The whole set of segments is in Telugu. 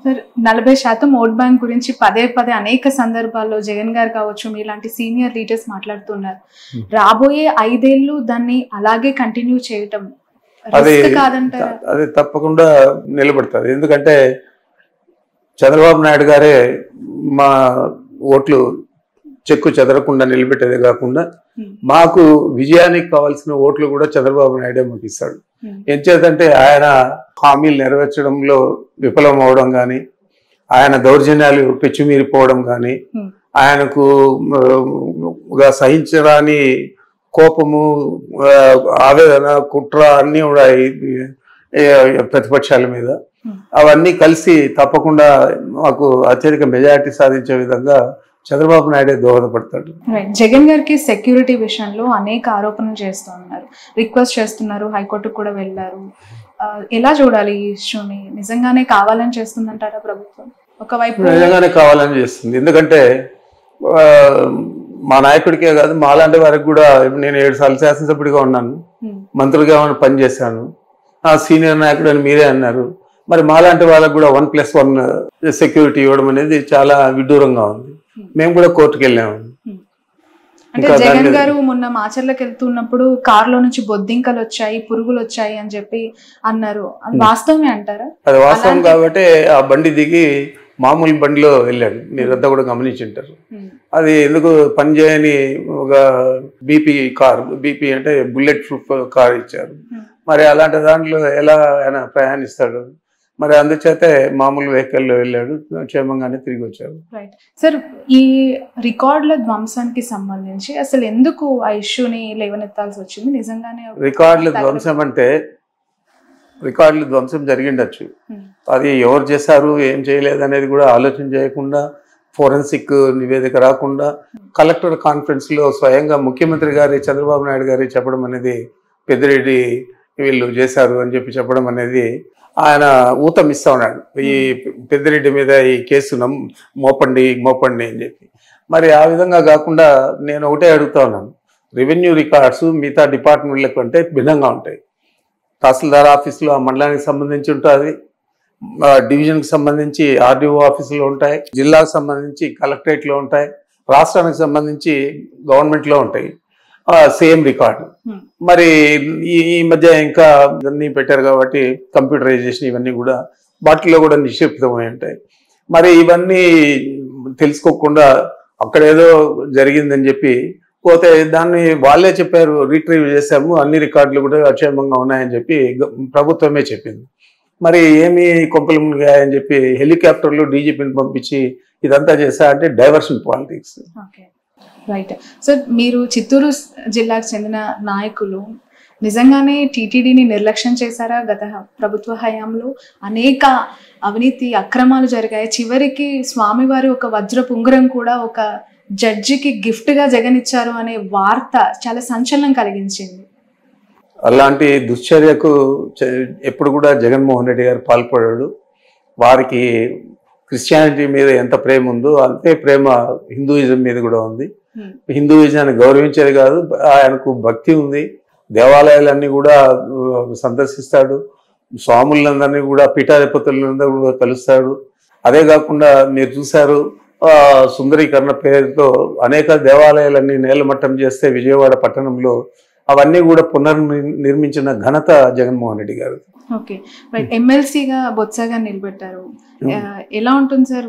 సార్ 40% ఓట్ బ్యాంక్ గురించి పదే పదే అనేక సందర్భాల్లో జగన్ గారు కావచ్చు మీలాంటి సీనియర్ లీడర్స్ మాట్లాడుతున్నారు. రాబోయే 5 ఏళ్ళు దాన్ని అలాగే కంటిన్యూ చేయటం రిస్క్ కాదంటారా? అది తప్పకుండా నిలబడుతుంది. ఎందుకంటే చంద్రబాబు నాయుడు గారే మా ఓట్లు చెక్కు చెదరకుండా నిలబెట్టేదే కాకుండా మాకు విజయానికి కావాల్సిన ఓట్లు కూడా చంద్రబాబు నాయుడే మాకు ఇస్తాడు. ఎంచేతంటే ఆయన హామీలు నెరవేర్చడంలో విఫలం అవడం కానీ, ఆయన దౌర్జన్యాలు పెచ్చుమీరిపోవడం కానీ, ఆయనకు సహించరాని కోపము, ఆవేదన, కుట్ర అన్నీ కూడా ప్రతిపక్షాల మీద అవన్నీ కలిసి తప్పకుండా మాకు అత్యధిక మెజారిటీ సాధించే విధంగా చంద్రబాబు నాయుడే దోహదపడతాడు. జగన్ గారికి సెక్యూరిటీ విషయంలో అనేక ఆరోపణలు చేస్తూ ఉన్నారు, రిక్వెస్ట్ చేస్తున్నారు, హైకోర్టుకు కూడా వెళ్ళారు. ఎలా చూడాలి ఈ ఇష్యూని? నిజంగానే కావాలని చేస్తుందంటారా ప్రభుత్వం? ఒకవైపు నిజంగానే కావాలని చేస్తుంది. ఎందుకంటే మా నాయకుడికే కాదు, మాలాంటి వారికి కూడా నేను 7 సార్లు శాసనసభ్యుడిగా ఉన్నాను, మంత్రులుగా పనిచేశాను, సీనియర్ నాయకుడు అని మీరే అన్నారు. మరి మాలాంటి వాళ్ళకు కూడా 1+1 సెక్యూరిటీ ఇవ్వడం అనేది చాలా విడ్డూరంగా ఉంది. మేము కూడా కోర్టుకు వెళ్ళాము. అంటే జగన్ గారు మొన్న మాచర్లకు వెళ్తున్నప్పుడు కారులో నుంచి బొద్దింకలు వచ్చాయి, పురుగులు వచ్చాయి అని చెప్పి అన్నారు. అది వాస్తవమే అంటారా? అది వాస్తవం కాబట్టి ఆ బండి దిగి మామూలు బండిలో వెళ్ళాడు. మీరంతా కూడా గమనించుంటారు. అది ఎందుకు పనిచేయని ఒక బీపీ అంటే బుల్లెట్ ప్రూఫ్ కార్ ఇచ్చారు. మరి అలాంటి దాంట్లో ఎలా ఆయన ప్రయాణిస్తాడు? మరి అందుచేతే మామూలు వెహికల్లో వెళ్ళాడు, క్షేమంగానే తిరిగి వచ్చాడు. రైట్ సార్, ఈ రికార్డుల ధ్వంసానికి సంబంధించి అసలు ఎందుకు ఆ ఇష్యూని లేవనెత్తాల్సి వచ్చింది? నిజంగానే రికార్డుల ధ్వంసం అంటే రికార్డులు ధ్వంసం జరిగిండొచ్చు, అది ఎవరు చేశారు ఏం చేయలేదు అనేది కూడా ఆలోచన చేయకుండా, ఫోరెన్సిక్ నివేదిక రాకుండా కలెక్టర్ కాన్ఫరెన్స్లో స్వయంగా ముఖ్యమంత్రి గారి చంద్రబాబు నాయుడు గారి చెప్పడం అనేది, పెద్దిరెడ్డి వీళ్ళు చేశారు అని చెప్పి చెప్పడం అనేది ఆయన ఊతం ఇస్తా ఉన్నాడు. ఈ పెద్దిరెడ్డి మీద ఈ కేసు మోపండి అని చెప్పి. మరి ఆ విధంగా కాకుండా నేను ఒకటే అడుగుతా ఉన్నాను, రెవెన్యూ రికార్డ్స్ మిగతా డిపార్ట్మెంట్ల కంటే భిన్నంగా ఉంటాయి. తహసీల్దార్ ఆఫీసులో ఆ మండలానికి సంబంధించి ఉంటుంది, డివిజన్కి సంబంధించి ఆర్డీఓ ఆఫీసులో ఉంటాయి, జిల్లాకు సంబంధించి కలెక్టరేట్లో ఉంటాయి, రాష్ట్రానికి సంబంధించి గవర్నమెంట్లో ఉంటాయి, సేమ్ రికార్డు. మరి ఈ మధ్య ఇంకా ఇవన్నీ పెట్టారు కాబట్టి కంప్యూటరైజేషన్ ఇవన్నీ కూడా వాటిల్లో కూడా నిక్షిప్తమై ఉంటాయి. మరి ఇవన్నీ తెలుసుకోకుండా అక్కడేదో జరిగిందని చెప్పి పోతే దాన్ని వాళ్ళే చెప్పారు, రీట్రీవ్ చేశాము, అన్ని రికార్డులు కూడా అక్షేమంగా ఉన్నాయని చెప్పి ప్రభుత్వమే చెప్పింది. మరి ఏమి కొంపలు మునిగాయని చెప్పి హెలికాప్టర్లు డీజీపీని పంపించి ఇదంతా చేశా అంటే డైవర్షన్ పాలిటిక్స్. రైట్ సార్, మీరు చిత్తూరు జిల్లాకు చెందిన నాయకులు నిజంగానే టీటీడీని నిర్లక్ష్యం చేశారా? గత ప్రభుత్వ హయాంలో అనేక అవినీతి అక్రమాలు జరిగాయి. చివరికి స్వామివారి ఒక వజ్రపు ఉంగరం కూడా ఒక జడ్జికి గిఫ్ట్గా జగన్ ఇచ్చారు అనే వార్త చాలా సంచలనం కలిగించింది. అలాంటి దుశ్చర్యకు ఎప్పుడు కూడా జగన్మోహన్ రెడ్డి గారు పాల్పడాడు. వారికి క్రిస్టియానిటీ మీద ఎంత ప్రేమ ఉందో అంతే ప్రేమ హిందూయిజం మీద కూడా ఉంది. హిందూయిజాన్ని గౌరవించేది కాదు, ఆయనకు భక్తి ఉంది. దేవాలయాలన్నీ కూడా సందర్శిస్తాడు, స్వాములందరినీ కూడా పీఠాధిపతులందరూ కూడా కలుస్తాడు. అదే కాకుండా మీరు చూశారు, సుందరీకరణ పేరుతో అనేక దేవాలయాలన్నీ నేలమట్టం చేస్తే విజయవాడ పట్టణంలో అవన్నీ కూడా పునర్నిర్మించిన ఘనత జగన్మోహన్ రెడ్డి గారు. ఓకే, ఎమ్మెల్సీగా బొత్సగా నిలబెట్టారు. ఎలా ఉంటుంది సార్?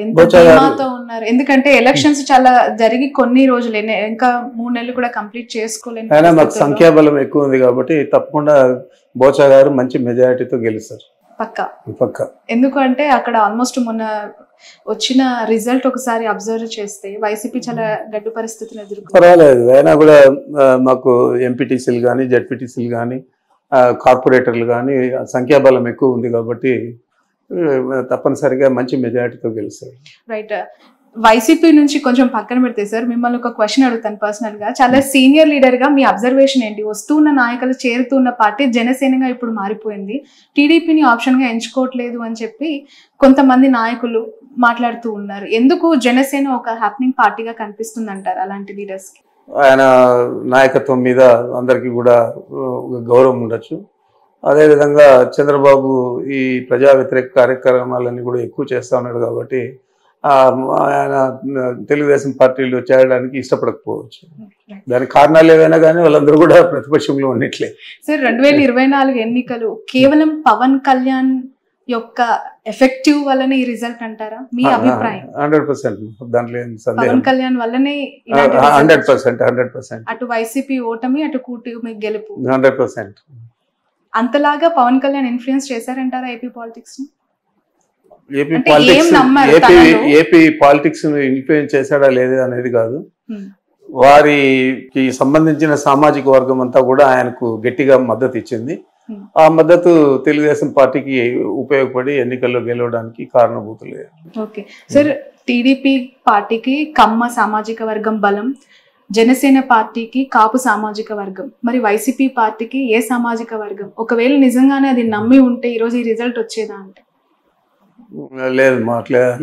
ఎంత ధీమాతో ఉన్నారు? ఎందుకంటే ఎలక్షన్స్ చాలా జరిగి కొన్ని రోజులు, ఇంకా 3 నెలలు కూడా కంప్లీట్ చేసుకోలేదు. అయినా మాకు సంఖ్యాబలం ఎక్కువ ఉంది కాబట్టి తప్పకుండా బోచా గారు మంచి మెజారిటీతో గెలుస్తారు. పక్కా. ఎందుకంటే అక్కడ ఆల్మోస్ట్ మొన్న వచ్చిన రిజల్ట్ ఒకసారి అబ్జర్వ్ చేస్తే వైసీపీ చాలా గడ్డు పరిస్థితులు ఎదుర్కొంది. పర్వాలేదు, అయినా కూడా మాకు ఎంపీటీసీలు కానీ జెడ్పీటీసీలు కానీ కార్పొరేటర్లు కానీ సంఖ్యాబలం ఎక్కువ ఉంది కాబట్టి తప్పనిసరిగా మంచి మెజారిటీతో గెలుస్తారు. రైట్, వైసీపీ నుంచి కొంచెం పక్కన పెడితే సార్, మిమ్మల్ని ఒక క్వశ్చన్ అడుగుతాను పర్సనల్ గా. చాలా సీనియర్ లీడర్ గా మీ అబ్జర్వేషన్ ఏంటి? వస్తున్న నాయకులు చేరుతున్న పార్టీ జనసేనగా ఇప్పుడు మారిపోయింది, టీడీపీని ఆప్షన్ గా ఎంచుకోవట్లేదు అని చెప్పి కొంతమంది నాయకులు మాట్లాడుతూ ఉన్నారు. ఎందుకు జనసేన ఒక హ్యాపెనింగ్ పార్టీగా కనిపిస్తుంది అంటారు అలాంటి లీడర్స్ కి? ఆయన నాయకత్వం మీద అందరికీ కూడా గౌరవం ఉండొచ్చు. అదేవిధంగా చంద్రబాబు ఈ ప్రజా వ్యతిరేక కార్యక్రమాలన్నీ కూడా ఎక్కువ చేస్తూ ఉన్నాడు కాబట్టి ఆయన తెలుగుదేశం పార్టీలో చేరడానికి ఇష్టపడకపోవచ్చు. దానికి కారణాలు ఏవైనా కానీ వాళ్ళందరూ కూడా ప్రతిపక్షంలో ఉన్నట్లే. సార్ 2024 ఎన్నికలు కేవలం పవన్ కళ్యాణ్ యొక్క ఎఫెక్టివ్ వల్లనే ఈ రిజల్ట్ అంటారా? మీ అభిప్రాయం? 100%. దాంట్లో ఏం సందేహం? పవన్ కళ్యాణ్ వల్లనే 100%. అటు వైసీపీ ఓటమి, అటు కూటమి గెలుపు 100%. అంతలాగా పవన్ కళ్యాణ్ ఇన్ఫ్లుయెన్స్ చేశారంటారా ఏపీ పాలిటిక్స్? ఏపీ పాలిటిక్స్ ను ఇన్ఫ్లుయెన్స్ చేశాడా లేదా అనేది కాదు, వారికి సంబంధించిన సామాజిక వర్గం అంతా కూడా ఆయనకు గట్టిగా మద్దతు ఇచ్చింది. ఆ మద్దతు తెలుగుదేశం పార్టీకి ఉపయోగపడి ఎన్నికల్లో గెలవడానికి కారణభూతులే. ఓకే సార్, టీడీపీ పార్టీకి కమ్మ సామాజిక వర్గం బలం, జనసేన పార్టీకి కాపు సామాజిక వర్గం, మరి వైసీపీ పార్టీకి ఏ సామాజిక వర్గం? ఒకవేళ నిజంగానే అది నమ్మి ఉంటే ఈరోజు ఈ రిజల్ట్ వచ్చేదా అంటే? లేదు,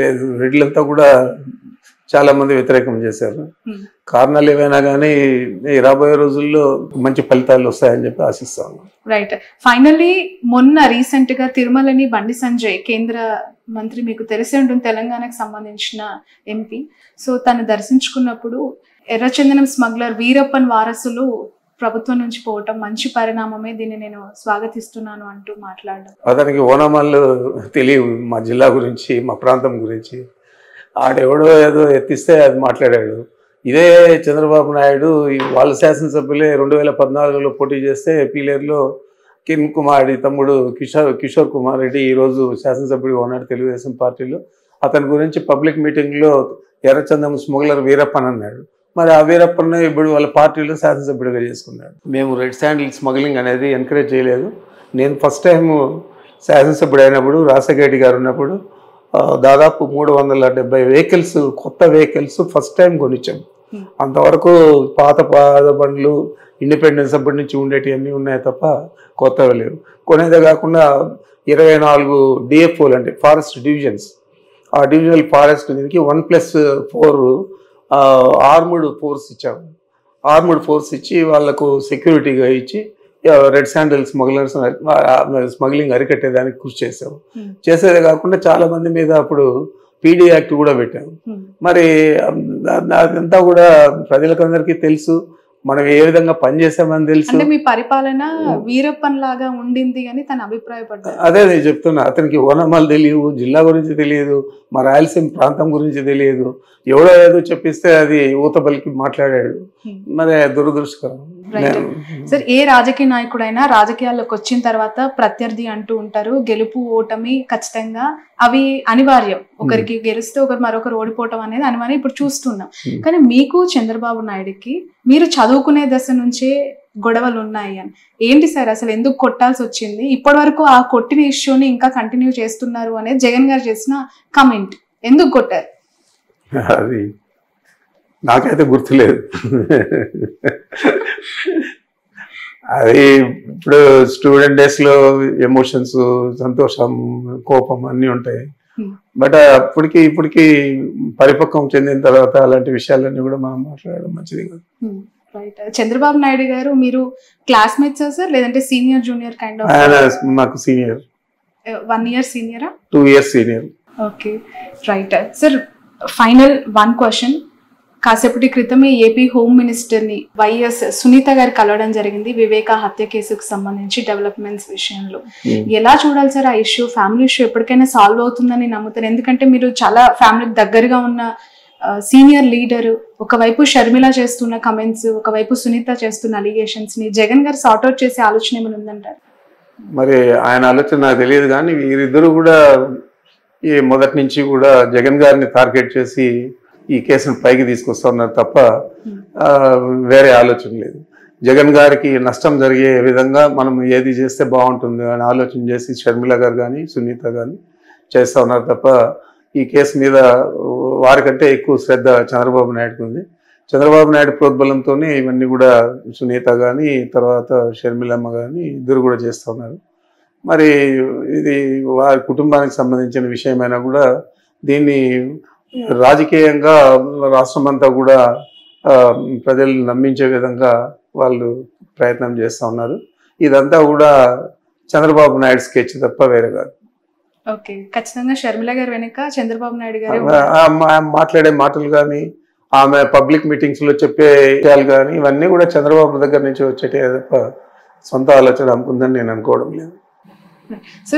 లేదు. రెడ్లంతా కూడా చాలా మంది వ్యతిరేకం చేశారు. కారణాలు ఏవైనా కానీ రాబోయే రోజుల్లో మంచి ఫలితాలు వస్తాయని చెప్పి ఆశిస్తాను. రైట్. ఫైనల్లీ మొన్న రీసెంట్ గా తిరుమలని బండి సంజయ్, కేంద్ర మంత్రి, మీకు తెలిసి ఉంటుంది, తెలంగాణకు సంబంధించిన ఎంపీ. సో తను దర్శించుకున్నప్పుడు ఎర్రచందనం స్మగ్లర్ వీరప్పన్ వారసులు ప్రభుత్వం నుంచి పోవటం మంచి పరిణామమే, దీన్ని నేను స్వాగతిస్తున్నాను అంటూ మాట్లాడడం. అతనికి ఓనమాలు తెలియవు మా జిల్లా గురించి, మా ప్రాంతం గురించి. ఆడెవడో ఏదో ఎత్తిస్తే అది మాట్లాడాడు. ఇదే చంద్రబాబు నాయుడు వాళ్ళ శాసనసభ్యులే 2014లో పోటీ చేస్తే పీలేరులో కిరణ్ కుమార్ తమ్ముడు కిషోర్ కుమార్ రెడ్డి ఈరోజు శాసనసభ్యుడిగా ఉన్నాడు తెలుగుదేశం పార్టీలో. అతని గురించి పబ్లిక్ మీటింగ్లో ఎర్రచందనం స్మగ్లర్ వీరప్పన్ అన్నాడు. మరి ఆ వీరప్పన్న ఇప్పుడు వాళ్ళ పార్టీలో శాసనసభ్యుడిగా చేసుకున్నాడు. మేము రెడ్ శాండిల్ స్మగ్లింగ్ అనేది ఎంకరేజ్ చేయలేదు. నేను ఫస్ట్ టైం శాసనసభ్యుడు అయినప్పుడు రాజశేఖర గారు ఉన్నప్పుడు దాదాపు 370 వెహికల్స్, కొత్త వెహికల్స్ ఫస్ట్ టైం కొనిచ్చాం. అంతవరకు పాత బండ్లు ఇండిపెండెన్స్ అప్పటి నుంచి ఉండేటివన్నీ ఉన్నాయి తప్ప కొత్తవి లేవు. కొనేదే కాకుండా 24 డిఎఫ్ఓలు అంటే ఫారెస్ట్ డివిజన్స్, ఆ డివిజనల్ ఫారెస్ట్ దీనికి 1+4 ఆర్మ్డ్ ఫోర్స్ ఇచ్చాము. ఆర్మ్డ్ ఫోర్స్ ఇచ్చి వాళ్లకు సెక్యూరిటీగా ఇచ్చి రెడ్ శాండిల్ స్మగ్లింగ్ అరికట్టేదానికి కృషి చేసాము. చేసేదే కాకుండా చాలా మంది మీద అప్పుడు పీడీ యాక్ట్ కూడా పెట్టాము. మరి అదంతా కూడా ప్రజలకందరికీ తెలుసు, మనం ఏ విధంగా పనిచేసామని తెలుసు. అంటే మీ పరిపాలన వీరప్పన్ లాగా ఉండింది అని తన అభిప్రాయపడ్డారు. అదే నేను చెప్తున్నా, అతనికి ఓనమాలు తెలియదు, జిల్లా గురించి తెలియదు, మా రాయలసీమ ప్రాంతం గురించి తెలియదు. ఎవడో ఏదో చెప్పిస్తే అది ఊతబలికి మాట్లాడాడు. మరి దురదృష్టకరం. సార్, ఏ రాజకీయ నాయకుడైనా రాజకీయాల్లోకి వచ్చిన తర్వాత ప్రత్యర్థి అంటూ ఉంటారు. గెలుపు ఓటమి ఖచ్చితంగా అవి అనివార్యం. ఒకరికి గెలిస్తే మరొకరు ఓడిపోవటం అనేది అనివార్యం. ఇప్పుడు చూస్తున్నాం. కానీ మీకు చంద్రబాబు నాయుడుకి మీరు చదువుకునే దశ నుంచే గొడవలు ఉన్నాయి అని, ఏంటి సార్ అసలు ఎందుకు కొట్టాల్సి వచ్చింది? ఇప్పటి వరకు ఆ కొట్టిన ఇష్యూని ఇంకా కంటిన్యూ చేస్తున్నారు అనేది జగన్ గారు చేసిన కమెంట్. ఎందుకు కొట్టారు? అది నాకైతే గుర్తులేదు. అది ఇప్పుడు స్టూడెంట్ డేస్లో ఎమోషన్స్, సంతోషం, కోపం అన్నీ ఉంటాయి. బట్ ఇప్పటికి పరిపక్వం చెందిన తర్వాత అలాంటి విషయాలన్నీ కూడా మనం మాట్లాడడం మంచిది కాదు. రైట్. చంద్రబాబు నాయుడు గారు మీరు క్లాస్మేట్స్ సార్, లేదంటే సీనియర్ జూనియర్ కైండ్ ఆఫ్? నాకు senior. 1 year సీనియరా? 2 years senior. Okay, right. Sir, final 1 question. కాసేపటి క్రితమే ఏపీ హోమ్ మినిస్టర్ని వైఎస్ సునీత గారు కలవడం జరిగింది వివేక హత్య కేసుకు సంబంధించి డెవలప్మెంట్స్ విషయంలో. ఎలా చూడాలి సార్ ఆ ఇష్యూ? ఫ్యామిలీ ఇష్యూ ఎప్పటికైనా సాల్వ్ అవుతుందని నమ్ముతారు? ఎందుకంటే మీరు చాలా ఫ్యామిలీకి దగ్గరగా ఉన్న సీనియర్ లీడర్. ఒకవైపు షర్మిల చేస్తున్న కమెంట్స్, ఒకవైపు సునీత చేస్తున్న అలిగేషన్స్ ని జగన్ గారు సార్ట్అవుట్ చేసే ఆలోచన ఏమైనా ఉందంటారు? మరి ఆయన ఆలోచన నాకు తెలియదు, కానీ వీరిద్దరు కూడా ఈ మొదటి నుంచి కూడా జగన్ గారిని టార్గెట్ చేసి ఈ కేసును పైకి తీసుకొస్తున్నారు తప్ప వేరే ఆలోచన లేదు. జగన్ గారికి నష్టం జరిగే విధంగా మనం ఏది చేస్తే బాగుంటుంది అని ఆలోచన చేసి షర్మిల గారు కానీ సునీత కానీ చేస్తూ ఉన్నారు తప్ప ఈ కేసు మీద వారికంటే ఎక్కువ శ్రద్ధ చంద్రబాబు నాయుడుకి ఉంది. చంద్రబాబు నాయుడు ప్రోద్బలంతోనే ఇవన్నీ కూడా సునీత కానీ తర్వాత షర్మిలమ్మ కానీ ఇద్దరు కూడా చేస్తూ ఉన్నారు. మరి ఇది వారి కుటుంబానికి సంబంధించిన విషయమైనా కూడా దీన్ని రాజకీయంగా రాష్ట్రమంతా కూడా ప్రజలు నమ్మించే విధంగా వాళ్ళు ప్రయత్నం చేస్తూ ఉన్నారు. ఇదంతా కూడా చంద్రబాబు నాయుడు స్కెచ్ తప్ప వేరే కాదు. ఓకే, ఖచ్చితంగా షర్మిల గారు వెనక చంద్రబాబు నాయుడు గారు ఆమె మాట్లాడే మాటలు కానీ, ఆమె పబ్లిక్ మీటింగ్స్ లో చెప్పే విషయాలు కానీ ఇవన్నీ కూడా చంద్రబాబు దగ్గర నుంచి వచ్చేటే తప్ప సొంత ఆలోచన అనుకుందని నేను అనుకోవడం లేదు. సో